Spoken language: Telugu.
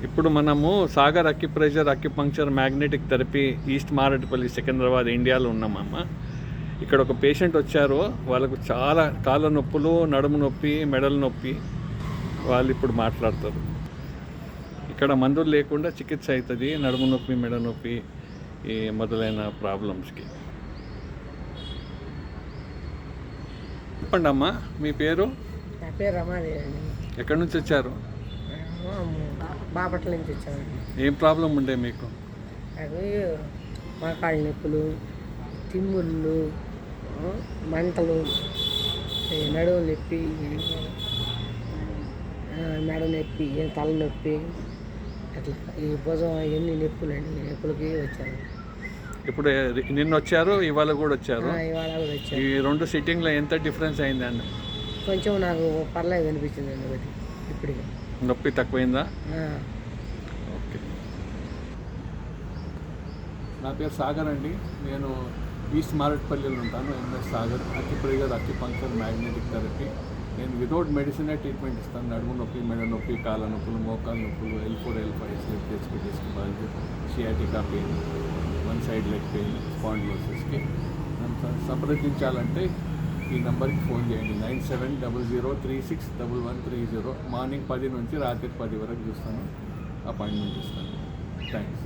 ఇప్పుడు మనము Sagar acupressure acupuncture magnetic therapy east Marredpally Secunderabad ఇండియాలో ఉన్నామమ్మ. ఇక్కడ ఒక పేషెంట్ వచ్చారు, వాళ్ళకు చాలా కాళ్ళ నొప్పులు, నడుము నొప్పి, మెడల నొప్పి. వాళ్ళు ఇప్పుడు మాట్లాడతారు. ఇక్కడ మందులు లేకుండా చికిత్స అవుతుంది నడుము నొప్పి, మెడ నొప్పి ఈ మొదలైన ప్రాబ్లమ్స్కి. చెప్పండి అమ్మా, మీ పేరు? నా పేరు రమాదేవి అండి. ఎక్కడి నుంచి వచ్చారు? బాపట్ల నుంచి వచ్చామండి. ఏం ప్రాబ్లం ఉండే మీకు? అవి మోకాళ్ళ నొప్పులు, తిమ్ముళ్ళు, మంటలు, నడుము నొప్పి, మెడ నొప్పి, తలనొప్పి, అట్లా ఈ భుజం ఎన్ని నొప్పులు అండి. నొప్పులకి వచ్చాను. ఇప్పుడు నిన్న వచ్చారు, ఇవాళ కూడా వచ్చారు. ఇవాళ కూడా వచ్చాను. ఈ రెండు సిట్టింగ్లో ఎంత డిఫరెన్స్ అయిందండి? కొంచెం నాకు పర్లేదు అనిపించిందండి. ఒకటి ఇప్పుడు నొప్పి తక్కువైందా? ఓకే. నా పేరు సాగర్ అండి. నేను ఈస్ట్ మారేడుపల్లిలో ఉంటాను. MS Sagar, acupressure acupuncture magnetic therapy. నేను వితౌట్ మెడిసినే ట్రీట్మెంట్ ఇస్తాను. నడుము నొప్పి, మెడ నొప్పి, కాళ్ళ నొప్పులు, మోకాళ్ళ నొప్పులు, L4, L5, slip disc, disc bulge, sciatica pain, one side leg pain, స్పాండిలోసిస్కి నన్ను సంప్రదించాలంటే ఈ నెంబర్కి ఫోన్ చేయండి. 9700361130. మార్నింగ్ 10 నుంచి రాత్రి 10 వరకు చూస్తాను. అపాయింట్మెంట్ ఇస్తాను. థ్యాంక్స్.